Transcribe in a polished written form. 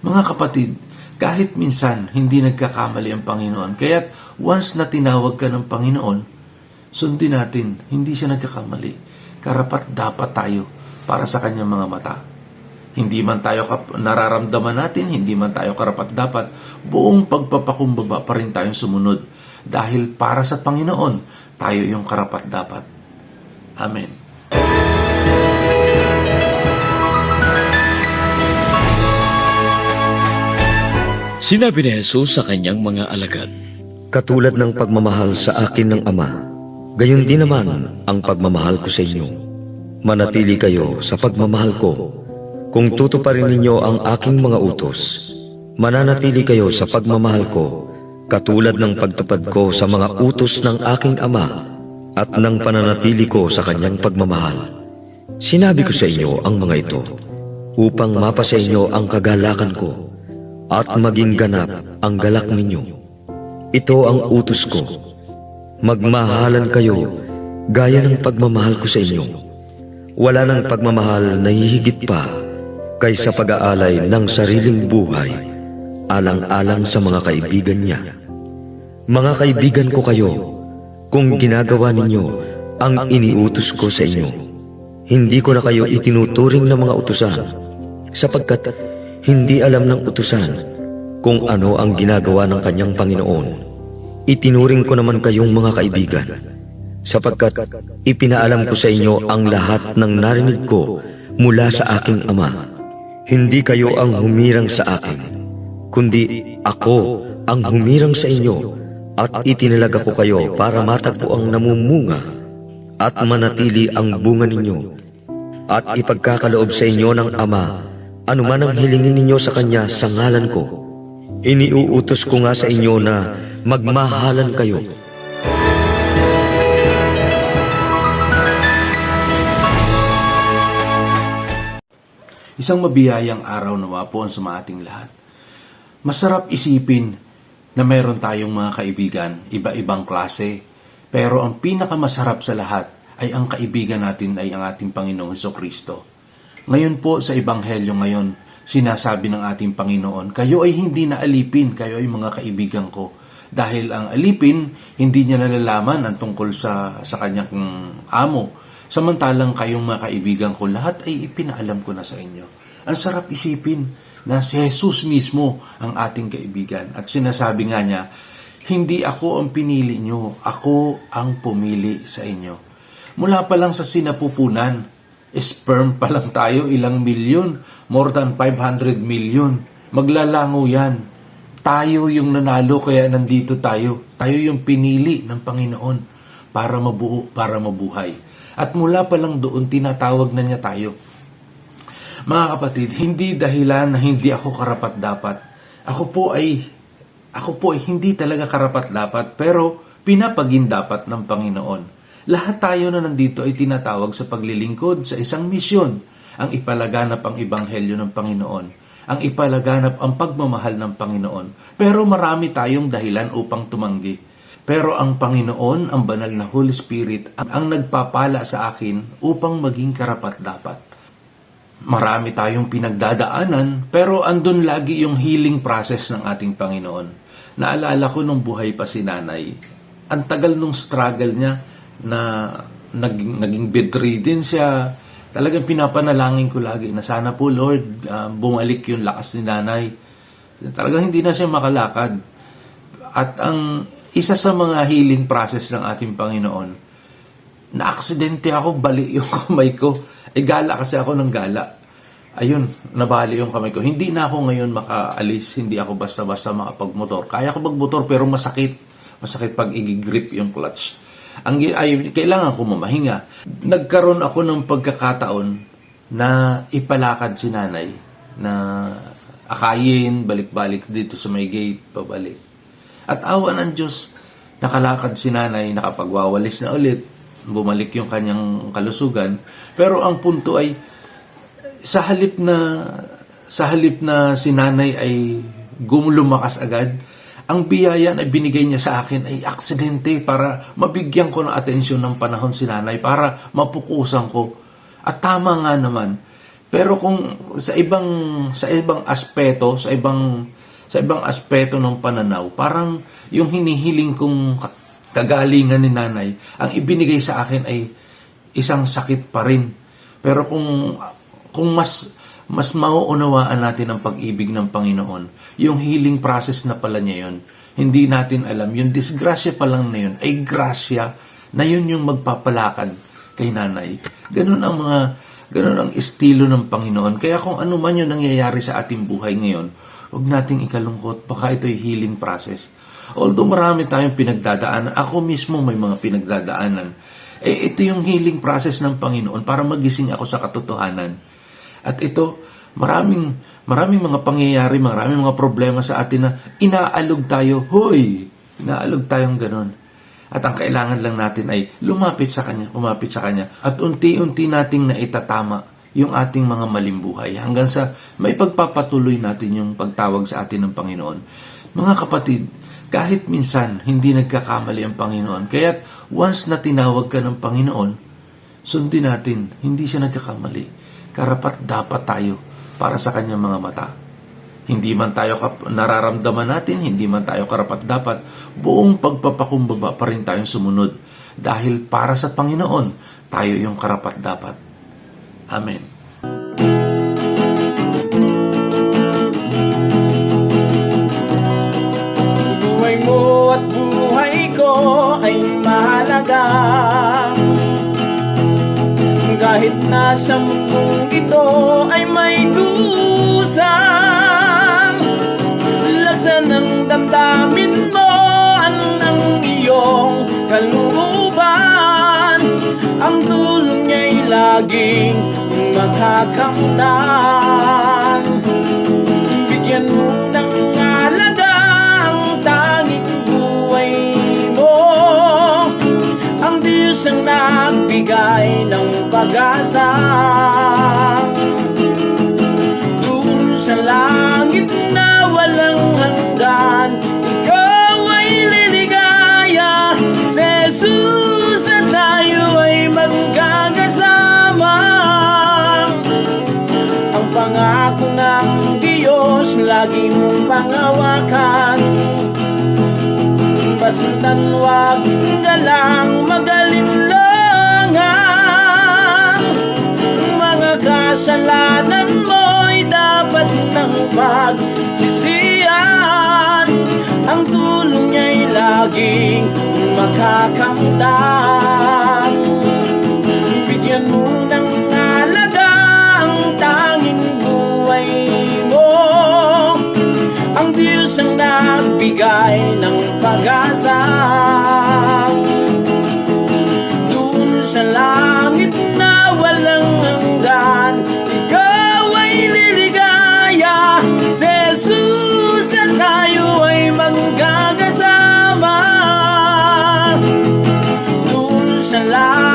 Mga kapatid, kahit minsan hindi nagkakamali ang Panginoon, kaya't once na tinawag ka ng Panginoon, sundin natin, hindi siya nagkakamali. Karapat dapat tayo para sa kanyang mga mata. Hindi man tayo nararamdaman natin, hindi man tayo karapat dapat, buong pagpapakumbaba pa rin tayong sumunod. Dahil para sa Panginoon, tayo yung karapat dapat. Amen. Sinabi ni Jesus sa kanyang mga alagad, Katulad ng pagmamahal sa akin ng Ama, gayon din naman ang pagmamahal ko sa inyo. Manatili kayo sa pagmamahal ko. Kung tutuparin ninyo ang aking mga utos, mananatili kayo sa pagmamahal ko, katulad ng pagtupad ko sa mga utos ng aking Ama at ng pananatili ko sa kanyang pagmamahal. Sinabi ko sa inyo ang mga ito, upang mapasa inyo ang kagalakan ko at maging ganap ang galak ninyo. Ito ang utos ko, magmahalan kayo gaya ng pagmamahal ko sa inyo. Wala nang pagmamahal na hihigit pa kaysa pag-aalay ng sariling buhay, alang-alang sa mga kaibigan niya. Mga kaibigan ko kayo, kung ginagawa ninyo ang iniutos ko sa inyo. Hindi ko na kayo itinuturing na mga utusan, sapagkat hindi alam ng utusan kung ano ang ginagawa ng kanyang Panginoon. Itinuring ko naman kayong mga kaibigan, sapagkat ipinaalam ko sa inyo ang lahat ng narinig ko mula sa aking Ama. Hindi kayo ang humirang sa akin, kundi ako ang humirang sa inyo at itinalaga ko kayo para matagpo ang namumunga at manatili ang bunga ninyo at ipagkakaloob sa inyo ng Ama anuman ang hilingin ninyo sa Kanya sa ngalan ko. Iniuutos ko nga sa inyo na magmahalan kayo. Isang mabiyayang araw nawa po ang sa ating lahat. Masarap isipin na mayroon tayong mga kaibigan, iba-ibang klase. Pero ang pinakamasarap sa lahat ay ang kaibigan natin ay ang ating Panginoong Hesukristo. Ngayon po sa Ebanghelyo ngayon, sinasabi ng ating Panginoon, kayo ay hindi na alipin, kayo ay mga kaibigan ko. Dahil ang alipin, hindi niya nalalaman ang tungkol sa kanyang amo. Samantalang kayong mga kaibigan ko, lahat ay ipinaalam ko na sa inyo. Ang sarap isipin na si Jesus mismo ang ating kaibigan. At sinasabi nga niya, hindi ako ang pinili nyo, ako ang pumili sa inyo. Mula pa lang sa sinapupunan, sperm pa lang tayo, ilang milyon, more than 500 million. Maglalango yan. Tayo yung nanalo kaya nandito tayo. Tayo yung pinili ng Panginoon para mabuo, para mabuhay. At mula pa lang doon, tinatawag na niya tayo. Mga kapatid, hindi dahilan na hindi ako karapat-dapat. Ako po ay hindi talaga karapat-dapat, pero pinapagindapat ng Panginoon. Lahat tayo na nandito ay tinatawag sa paglilingkod sa isang misyon, ang ipalaganap ang Ebanghelyo ng Panginoon, ang ipalaganap ang pagmamahal ng Panginoon. Pero marami tayong dahilan upang tumanggi. Pero ang Panginoon, ang banal na Holy Spirit, ang nagpapala sa akin upang maging karapat-dapat. Marami tayong pinagdadaanan, pero andun lagi yung healing process ng ating Panginoon. Naalala ko nung buhay pa si nanay, ang tagal nung struggle niya na naging bedridden siya. Talagang pinapanalangin ko lagi na sana po, Lord, bumalik yung lakas ni nanay. Talagang hindi na siya makalakad. At ang isa sa mga healing process ng ating Panginoon, na-aksidente ako, bali yung kamay ko. Gala kasi ako ng gala. Ayun, nabali yung kamay ko. Hindi na ako ngayon makaalis, hindi ako basta-basta makapagmotor. Kaya ko magmotor pero masakit. Masakit pag i-grip yung clutch. Kailangan ko mamahinga. Nagkaroon ako ng pagkakataon na ipalakad si nanay, na akayin, balik-balik dito sa may gate, pabalik. At awa ng Diyos, nakalakad si nanay, nakapagwawalis na ulit, bumalik yung kanyang kalusugan. Pero ang punto ay, sa halip na si nanay ay lumakas agad, ang biyaya na binigay niya sa akin ay aksidente para mabigyan ko ng atensyon ng panahon si nanay, para mapukusan ko. At tama nga naman. Pero kung sa ibang aspeto ng pananaw, parang yung hinihiling kong kagalingan ni nanay, ang ibinigay sa akin ay isang sakit pa rin. Pero kung mas mauunawaan natin ang pag-ibig ng Panginoon, yung healing process na pala niya yun, hindi natin alam, yung disgrasya pa lang na yun, ay grasya na yun yung magpapalakad kay nanay. Ganun ang estilo ng Panginoon. Kaya kung ano man yung nangyayari sa ating buhay ngayon, huwag nating ikalungkot, baka ito'y healing process. Although marami tayong pinagdadaanan, ako mismo may mga pinagdadaanan, ito yung healing process ng Panginoon para magising ako sa katotohanan. At ito, maraming mga pangyayari, maraming mga problema sa atin na inaalog tayo. Hoy! Inaalog tayong ganon. At ang kailangan lang natin ay lumapit sa Kanya, at unti-unti nating naitatama yung ating mga maling buhay hanggang sa may pagpapatuloy natin yung pagtawag sa atin ng Panginoon. Mga kapatid, kahit minsan hindi nagkakamali ang Panginoon, kaya't once na tinawag ka ng Panginoon, sundin natin, hindi siya nagkakamali. Karapat dapat tayo para sa Kanyang mga mata. Hindi man tayo nararamdaman natin, hindi man tayo karapat dapat, buong pagpapakumbaba pa rin tayong sumunod. Dahil para sa Panginoon, tayo yung karapat dapat. Amen. Buhay mo at buhay ko ay mahalaga. Kahit nasa mundong ito ay may kusang, laksan ng damdamin mo ang iyong kalooban. Ang tulong niya'y laging makakamtan. Bigyan mo ng halaga ang tanging buhay mo. Ang Diyos ang nagbigay ng pag-asa. Doon sa langit na walang hanggan, ikaw ay liligaya. Sa Jesus at tayo ay magkakasama. Ang pangako ng Diyos lagi mong panghawakan. Basta't wag ka lang magalinlangan. Mga kasalanan mo'y dapat nang pagsisihan. Ang tulong niya'y laging makakamtan. Bigyan mo ng halaga ang tanging buhay mo. Ang Diyos ang nagbigay ng pag-asa. Doon sa langit na walang hanggan, ikaw ay liligaya. Sa Jesus at tayo ay magkakasama. Doon sa langit